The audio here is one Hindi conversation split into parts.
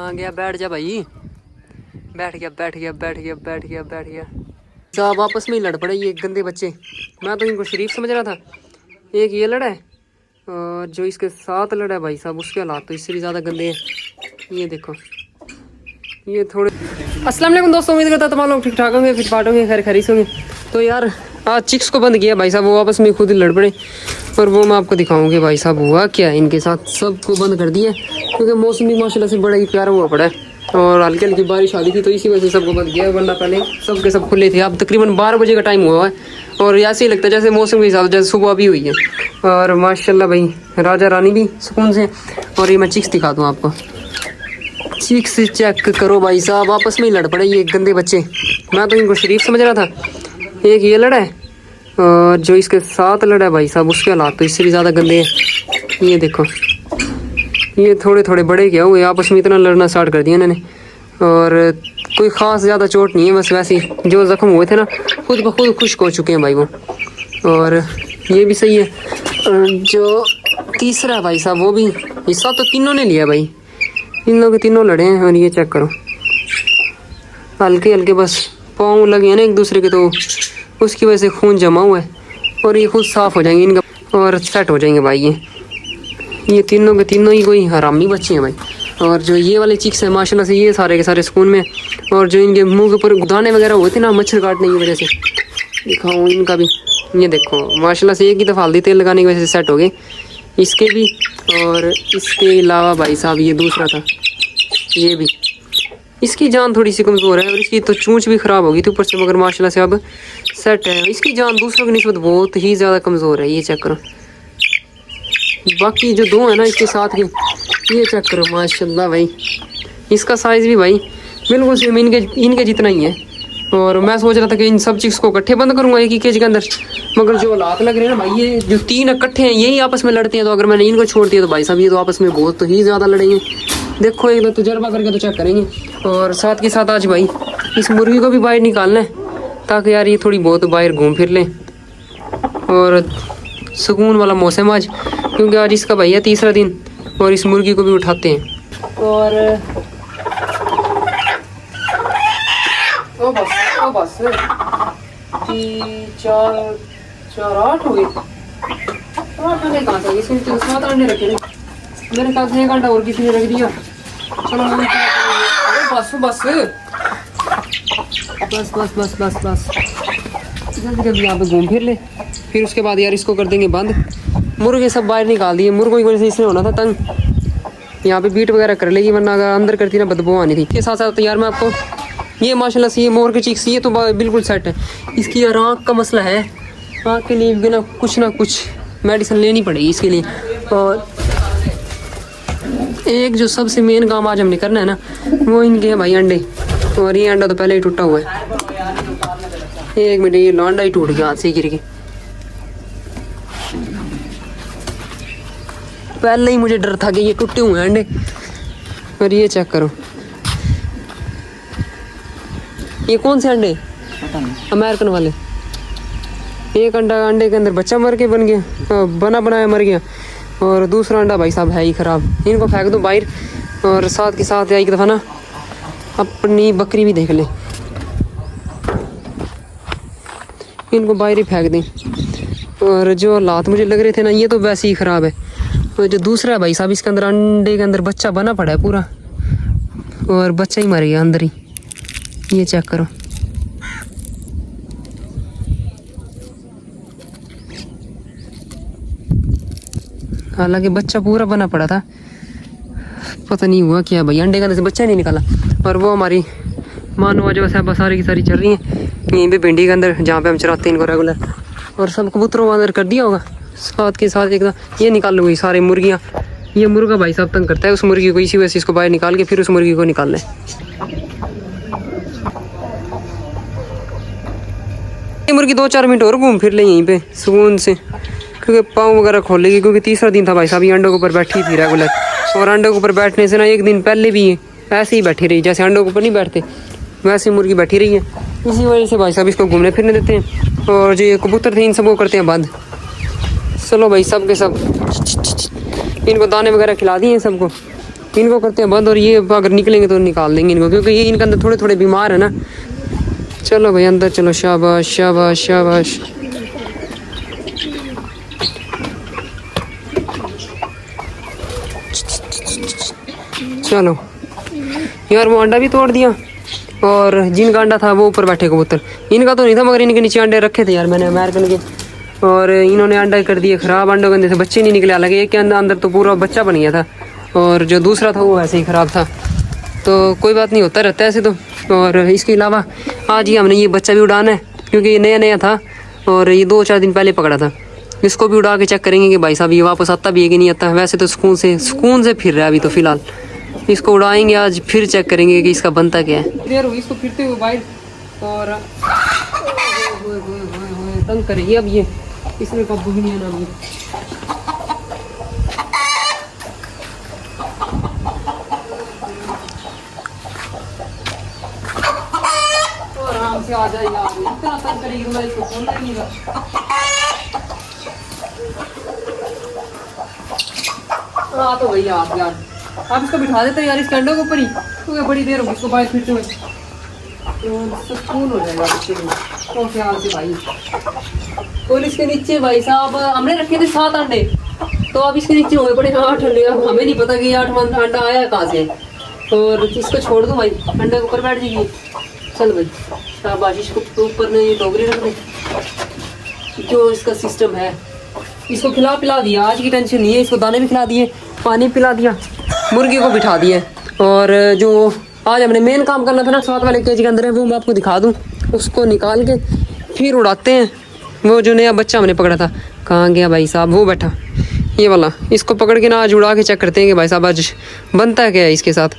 कहाँ गया? बैठ जा भाई। बैठ गया बैठ गया बैठ गया बैठ गया बैठ गया। सब आपस में ही लड़ पड़े ये गंदे बच्चे। मैं तो इनको शरीफ समझ रहा था। एक ये लड़ा है और जो इसके साथ लड़ा है भाई साहब उसके हालात तो इससे भी ज़्यादा गंदे हैं। ये देखो ये थोड़े। अस्सलाम वालेकुम दोस्तों, उम्मीद करता तमाम लोग ठीक ठाक होंगे, फिट फाट होंगे, खैर खरीस होंगे। तो यार आज चिक्स को बंद किया भाई साहब, वो आपस में खुद ही लड़ पड़े और वो मैं आपको दिखाऊंगी भाई साहब हुआ क्या है इनके साथ। सबको बंद कर दिया क्योंकि मौसम भी माशाल्लाह से बड़ा ही प्यारा हुआ पड़ा है और हल्की हल्की बारिश आ रही थी तो इसी वजह से सबको बंद किया, वरना पहले सबके सब खुले थे। अब तकरीबन 12 बजे का टाइम हुआ है और ऐसे ही लगता है जैसे मौसम के हिसाब से जैसे सुबह भी हुई है। और माशाल्लाह भाई राजा रानी भी सुकून से। और ये मैं चिक्स दिखा दूँ आपको, चिक्स चेक करो भाई साहब, आपस में ही लड़ पड़े ये गंदे बच्चे। मैं तो इनको शरीफ समझ रहा था। एक ये लड़ा है और जो इसके साथ लड़ा है भाई साहब उसके हालात तो इससे भी ज़्यादा गंदे हैं। ये देखो ये थोड़े थोड़े बड़े क्या हुए, आपस में इतना लड़ना स्टार्ट कर दिया इन्होंने। और कोई ख़ास ज़्यादा चोट नहीं है, बस वैसे ही जो ज़ख्म हुए थे ना खुद ब खुद खुश्क हो चुके हैं भाई वो। और ये भी सही है। जो तीसरा है भाई साहब वो भी हिस्सा तो तीनों ने लिया भाई, इन लोग तीनों लड़े हैं। और ये चेक करो हल्के हल्के बस पाँव लगे हैं ना एक दूसरे के, तो उसकी वजह से खून जमा हुआ है और ये खुद साफ़ हो जाएंगे इनका और सेट हो जाएंगे भाई। ये तीनों के तीनों ही कोई हरामी बच्चे हैं भाई। और जो ये वाले चिक्स हैं माशाल्लाह से ये सारे के सारे सुकून में। और जो इनके मुंह के ऊपर दाने वगैरह हुए थे ना मच्छर काटने की वजह से, दिखाऊँ इनका भी, ये देखो माशाल्लाह से एक ही दफ़ा हल्दी तेल लगाने की वजह से सेट हो गए इसके भी। और इसके अलावा भाई साहब ये दूसरा था, ये भी इसकी जान थोड़ी सी कमज़ोर है और इसकी तो चूंच भी ख़राब होगी थी ऊपर से, मगर माशाल्लाह से अब सेट है। इसकी जान दूसरों की निस्बत बहुत ही ज़्यादा कमज़ोर है। ये चेक करो, बाकी जो दो है ना इसके साथ के, ये चेक करो माशाल्लाह भाई, इसका साइज़ भी भाई बिल्कुल सेम इनके जितना ही है। और मैं सोच रहा था कि इन सब चिक्स को इकट्ठे बंद करूँगा एक ही केज के अंदर, मगर जो हालात लग रहे हैं ना भाई, ये जो तीन इकट्ठे हैं यही आपस में लड़ते हैं। तो अगर मैंने इनको छोड़ दिया तो भाई साहब ये तो आपस में बहुत ही ज़्यादा लड़ेंगे। देखो एक तो तजर्बा करके तो चेक करेंगे। और साथ के साथ आज भाई इस मुर्गी को भी बाहर निकालना है ताकि यार ये थोड़ी बहुत बाहर घूम फिर लें और सुकून वाला मौसम आज, क्योंकि आज इसका भैया तीसरा दिन। और इस मुर्गी को भी उठाते हैं। और ओ बस 4 8 हो गए। 8 अंडे कहाँ से? इसमें तो 7 अंडे रखे थे मेरे ख्याल से, 1 घंटा और किसी ने रख दिया। चलो बस बस बस बस बस बस बस जल्दी जल्दी यहाँ पे घूम फिर ले। फिर उसके बाद यार इसको कर देंगे बंद। मुर्गे सब बाहर निकाल दिए, मुर्गों की वजह से इसमें होना था तंग। यहाँ पे बीट वगैरह कर लेगी, वरना अगर अंदर करती ना बदबू आनी थी। इसके साथ साथ यार मैं आपको ये माशाल्लाह से ये मोर के चिक्स ये तो बिल्कुल सेट है। इसकी यार आँख का मसला है, आँख के लिए बिना कुछ ना कुछ मेडिसिन लेनी पड़ेगी इसके लिए। और एक जो सबसे मेन काम आज हमने करना है ना वो इनके हैं भाई अंडे। और ये अंडा तो पहले ही टूटा हुआ है। एक मिनट, ये अंडा ही टूट गया हाथ से गिर के। पहले ही मुझे डर था कि ये टूटे हुए हैं अंडे। और ये चेक करो, ये कौन से अंडे? अमेरिकन वाले। एक अंडे के अंदर बच्चा मर के बन गया, बना बनाया मर गया। और दूसरा अंडा भाई साहब है ही ख़राब, इनको फेंक दो बाहर। और साथ के साथ एक दफ़ा ना अपनी बकरी भी देख ले, इनको बाहर ही फेंक दें। और जो हालात मुझे लग रहे थे ना ये तो वैसे ही ख़राब है। और जो दूसरा है भाई साहब इसके अंदर अंडे के अंदर बच्चा बना पड़ा है पूरा और बच्चा ही मर गया अंदर ही। ये चेक करो, हालांकि बच्चा पूरा बना पड़ा था, पता नहीं हुआ क्या भाई, अंडे के अंदर से बच्चा नहीं निकाला। और वो हमारी मानवा जो है सारी की सारी चल रही हैं यहीं पे भिंडी के अंदर जहाँ पे हम चराते हैं इनको रेगुलर। और सब कबूतरों को अंदर कर दिया होगा। साथ के साथ एकदम ये निकाल लूँगी सारी मुर्गियाँ। ये मुर्गा भाई साहब तंग करता है उस मुर्गी को, इसी वजह से इसको बाहर निकाल के फिर उस मुर्गी को निकालना है। ये मुर्गी 2-4 मिनट और घूम फिर ले यहीं पे सुकून से, क्योंकि पाँव वगैरह खोलेगी। क्योंकि तीसरा दिन था भाई साहब, ये अंडों के ऊपर बैठी थी रेगुलर। और अंडों के ऊपर बैठने से ना एक दिन पहले भी ऐसे ही बैठी रही, जैसे अंडों के ऊपर नहीं बैठते वैसे मुर्गी बैठी रही है। इसी वजह से भाई साहब इसको घूमने फिरने देते हैं। और जो ये कबूतर थे इन सबको करते हैं बंद। चलो भाई सब के सब इनको दाने वगैरह खिला दिए सबको। इनको करते हैं बंद, और ये अगर निकलेंगे तो निकाल देंगे इनको, क्योंकि ये इनके अंदर थोड़े थोड़े बीमार है ना। चलो भाई अंदर चलो, शाबाश शाबाश शाबाश। चलो यार, वो अंडा भी तोड़ दिया, और जिनका अंडा था वो ऊपर बैठे कबूतर। इनका तो नहीं था, मगर इनके नीचे अंडे रखे थे यार मैंने अमेरिकन के, और इन्होंने अंडा कर दिए ख़राब। अंडों के अंदर से बच्चे नहीं निकले, हालांकि एक के अंदर तो पूरा बच्चा बन गया था, और जो दूसरा था वो ऐसे ही ख़राब था। तो कोई बात नहीं, होता रहता है ऐसे तो। और इसके अलावा आज ही हमने ये बच्चा भी उड़ाना है, क्योंकि ये नया नया था और ये 2-4 दिन पहले पकड़ा था। इसको भी उड़ा के चेक करेंगे कि भाई साहब ये वापस आता भी है कि नहीं आता। वैसे तो सुकून से फिर रहा है अभी तो फ़िलहाल। इसको उड़ाएंगे आज, फिर चेक करेंगे कि इसका बनता क्या है। क्लियर हो इसको फिरते हुए बाहर, और तंग करेगी अब ये, इसमें काबू भी नहीं है ना अभी। आराम से आ जाए यार, इतना तंग करेगी मैं इसको खोलना ही नहीं था। हाँ तो वही आप यार, आप इसको बिठा देते यार इसके अंडों के ऊपर ही, तो बड़ी देर होगी इसको बाहर फिरते हुए, तो सुकून हो जाएगा इसके लिए। तो ख्याल से भाई, और इसके नीचे भाई साहब हमने रखे थे 7 अंडे, तो अब इसके नीचे हुए पड़े 8 अंडे। अब हमें नहीं पता कि 8वां अंडा आया कहाँ से, और इसको छोड़ दो भाई, अंडे के ऊपर बैठ जाएगी। चल भाई शाबाश, इसको ऊपर ने डोगरी रख दे, जो इसका सिस्टम है। इसको खिला पिला दिया, आज की टेंशन नहीं है। इसको दाने भी खिला दिए, पानी पिला दिया, मुर्गी को बिठा दिया, और जो आज हमने मेन काम करना था ना 7 वाले केज के अंदर है, वो मैं आपको दिखा दूँ। उसको निकाल के फिर उड़ाते हैं। वो जो नया बच्चा हमने पकड़ा था, कहाँ गया भाई साहब, वो बैठा ये वाला। इसको पकड़ के ना आज उड़ा के चेक करते हैं कि भाई साहब आज बनता है क्या है इसके साथ।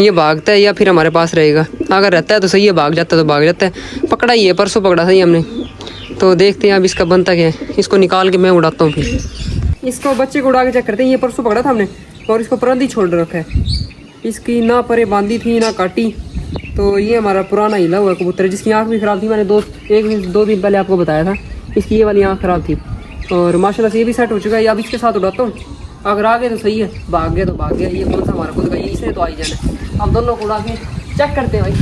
ये भागता है या फिर हमारे पास रहेगा। अगर रहता है तो सही है, भाग जाता है तो भाग जाता है। पकड़ा ही है, परसों पकड़ा था ये हमने, तो देखते हैं अब इसका बनता क्या है। इसको निकाल के मैं उड़ाता हूँ, फिर इसको बच्चे को उड़ा के चेक करते हैं। ये परसों पकड़ा था हमने, और इसको परंद ही छोड़ रखा है। इसकी ना परे बांधी थी ना काटी। तो ये हमारा पुराना हिला हुआ कबूतर, जिसकी आँख भी ख़राब थी। मैंने 2 दिन पहले आपको बताया था, इसकी ये वाली आँख ख़राब थी, और माशाल्लाह से ये भी सेट हो चुका है। अब इसके साथ उड़ाता हूँ, अगर आ गए तो सही है, भाग गया तो भाग गया। ये कौन सा हमारा खुद का, ये इसने तो आ ही जाना है। अब दोनों को उड़ा के चेक करते हैं भाई।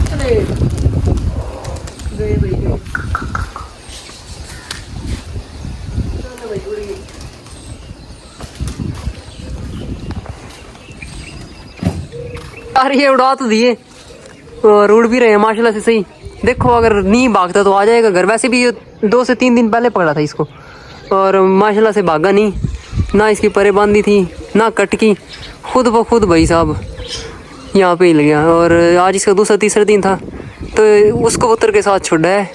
चले गए भाई, चलो भाई उड़ गए। अरे ये उड़ा तो दिए, और उड़ भी रहे हैं माशाल्लाह से सही। देखो अगर नहीं भागता तो आ जाएगा घर। वैसे भी ये 2 से 3 दिन पहले पकड़ा था इसको, और माशाल्लाह से भागा नहीं, ना इसकी परे बांधी थी ना कटकी, खुद ब खुद भाई साहब यहाँ पे ही लग गया। और आज इसका 2-3 दिन था, तो उस कबूतर के साथ छोड़ा है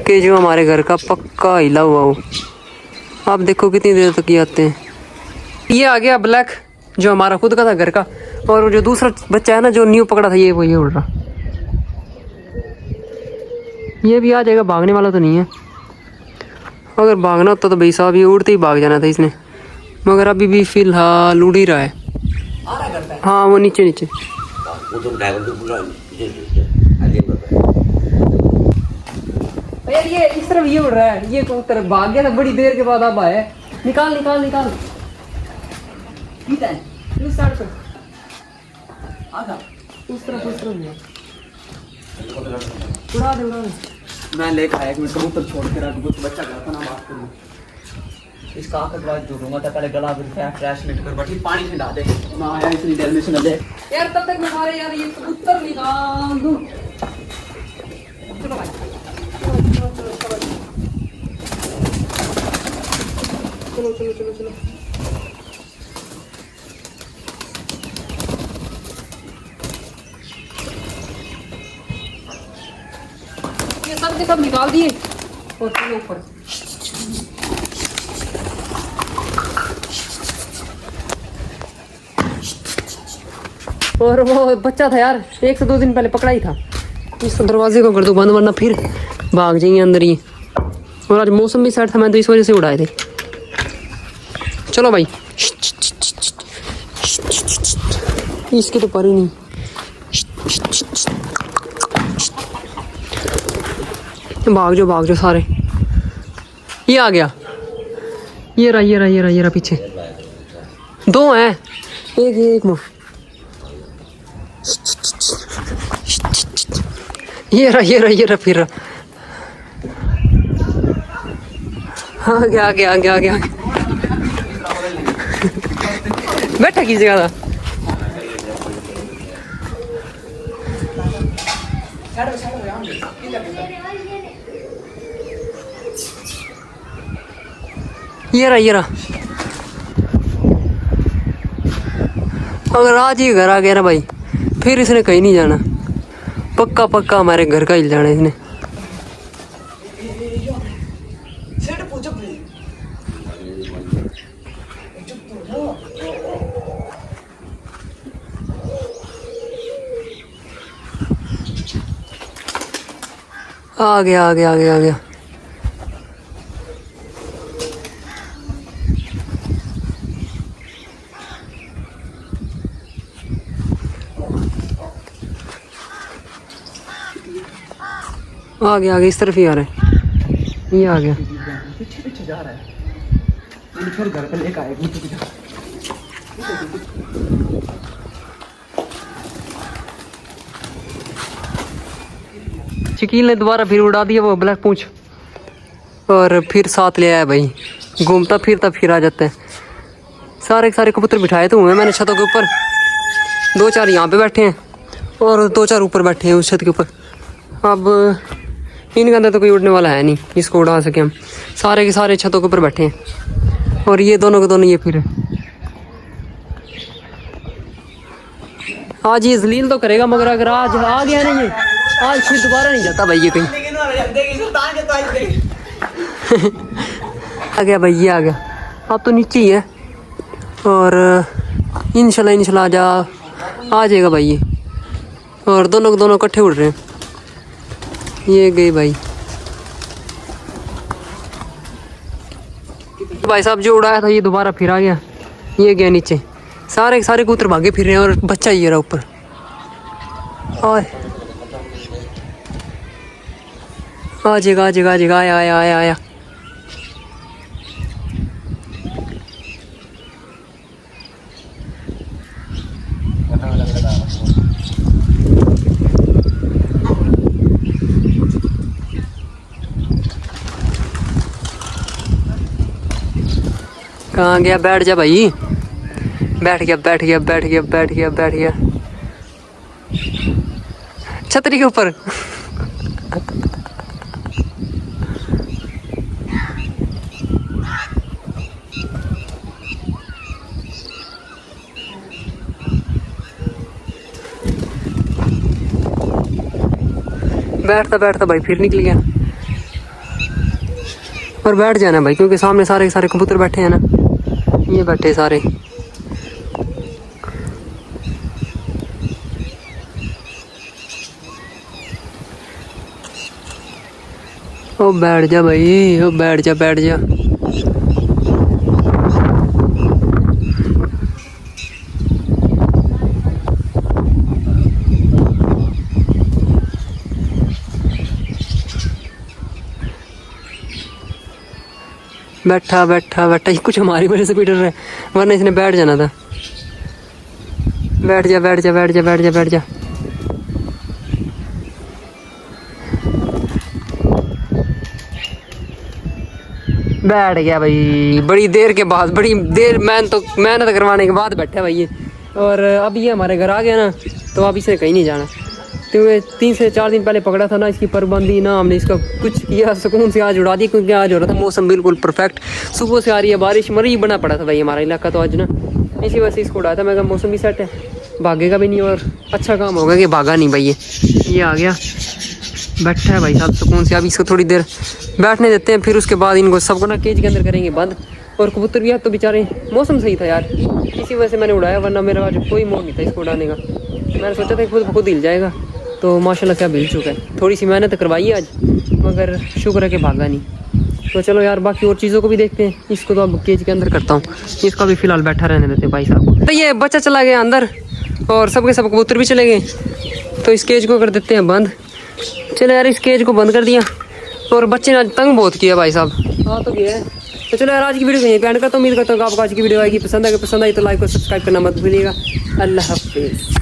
कि जो हमारे घर का पक्का हिला हुआ हो। आप देखो कितनी देर तक ये आते हैं। ये आ गया ब्लैक, जो हमारा खुद का था घर का, और जो दूसरा बच्चा है ना जो न्यू पकड़ा था, ये वो ये उड़ रहा। ये भी आ जाएगा, भागने वाला तो नहीं है। अगर भागना होता तो भाई साहब ये उड़ते ही भाग जाना था इसने, मगर अभी भी फिलहाल उड़ ही रहा है। हाँ वो नीचे नीचे। यार ये इस तरफ ये उड़ रहा है, ये कबूतर भाग गया था बड़ी देर के बाद, अब आया। निकाल निकाल निकाल, स्टार्ट कर। उस तरफ उड़ा दे उड़ा दे। मैं लेकर आया, एक मिनट कबूतर छोड़ के रहा, कुछ बच्चा गया था ना, बात करूँ इसका आकर बाद जोड़ूंगा। तो पहले गला फ्रेश मिट कर बैठी, पानी में डाल दे ना आया इतनी देर में सुना दे यार। तब तक मैं सारे यार ये कबूतर निकाल दूं। चलो भाई चलो चलो चलो चलो। ये सब के सब निकाल दिए, और चलो ऊपर। और वो बच्चा था यार, 1 से 2 दिन पहले पकड़ा ही था। इस दरवाजे को कर दो बंद, वरना फिर भाग जाएंगे अंदर ही। और आज मौसम भी सेट था, मैं तो इस वजह से उड़ाए थे। चलो भाई, इसके तो पर ही नहीं। भाग जाओ सारे। ये आ गया, ये रहा पीछे 2 हैं। एक मुंह। ये रहा फिर रहा। आ गया। बैठा किस जगह था? ये रहा। अगर आज ही घर आ गया ना भाई, फिर इसने कहीं नहीं जाना। पक्का हमारे घर का हिल जाना इसने। आ गया। इस तरफ ही आ रहा है। ये आ गया। पीछे जा रहा है। मैंने फिर घर पे लेकर आया। शकील ने दोबारा फिर उड़ा दिया वो ब्लैक पूंछ, और फिर साथ ले आया भाई। घूमता फिरता फिर आ जाता है। सारे कबूतर बिठाए तो हुए मैंने छतों के ऊपर। 2-4 यहाँ पे बैठे हैं और 2-4 ऊपर बैठे हैं उस छत के ऊपर। अब इनके अंदर तो कोई उड़ने वाला है नहीं इसको उड़ा सके हम। सारे के सारे छतों के ऊपर बैठे हैं और ये दोनों के दोनों ये फिर आज ये जलील तो करेगा, मगर अगर आज आ गया नहीं है, आज फिर दोबारा नहीं जाता भाई ये कहीं। आ गया भाई, ये आ गया। अब तो नीचे ही है और इंशाल्लाह आ जाएगा भाई ये। और दोनों के दोनों इकट्ठे उड़ रहे हैं। ये गए भाई साहब जो उड़ाया था ये दोबारा फिर आ गया। ये गया नीचे। सारे के सारे कबूतर भागे फिर रहे हैं और बच्चा ये रहा ऊपर। और आ जाएगा। आया। कहाँ गया? बैठ जा भाई। बैठ गया। छतरी के ऊपर। बैठता भाई फिर निकल गया। और बैठ जाना भाई, क्योंकि सामने सारे के सारे कबूतर बैठे हैं ना। ये बैठे सारे। ओ बैठ जा भाई, ओ बैठ जा। बैठा। ये कुछ हमारी वजह से भी डर रहा है, वरना इसने बैठ जाना था। बैठ जा। बैठ गया भाई, बड़ी देर के बाद, बड़ी देर मेहनत करवाने के बाद बैठा भाई ये। और अब ये हमारे घर आ गया ना, तो अब इसे कहीं नहीं जाना। क्योंकि 3 से 4 दिन पहले पकड़ा था ना, इसकी परबंदी ना हमने इसका कुछ किया, सुकून से आज उड़ा दी। क्योंकि आज हो रहा था मौसम बिल्कुल परफेक्ट, सुबह से आ रही है बारिश, मरी बना पड़ा था भाई हमारा इलाका। तो आज ना इसी वजह से इसको उड़ाया था। मैं कहा मौसम भी सेट है, भागेगा भी नहीं और अच्छा काम होगा कि भागा नहीं भाई ये आ गया। बैठा है भाई साहब सुकून से। अब इसको थोड़ी देर बैठने देते हैं, फिर उसके बाद इनको सबको ना केज के अंदर करेंगे बंद। और कबूतर भी तो बेचारे, मौसम सही था यार, इसी वजह से मैंने उड़ाया, वरना मेरा आज कोई मोह नहीं था इसको उड़ाने का। मैंने सोचा था खुद हिल जाएगा, तो माशाल्लाह से अब हिल चुका है। थोड़ी सी मेहनत करवाई आज, मगर शुक्र है कि भागा नहीं। तो चलो यार, बाकी और चीज़ों को भी देखते हैं। इसको तो अब केज के अंदर करता हूँ, इसका भी फिलहाल बैठा रहने देते हैं भाई साहब। तो ये बच्चा चला गया अंदर और सबके सब कबूतर भी चले गए, तो इस केज को कर देते हैं बंद। चलो यार, इस केज को बंद कर दिया। और बच्चे ने आज तंग बहुत किया भाई साहब। हाँ तो गया है, तो चलो यार आज की वीडियो को यहीं पे एंड करता हूँ। उम्मीद करता हूँ कि आपको आज की वीडियो आएगी, पसंद आई तो लाइक और सब्सक्राइब करना मत भूलिएगा। अल्लाह हाफिज़।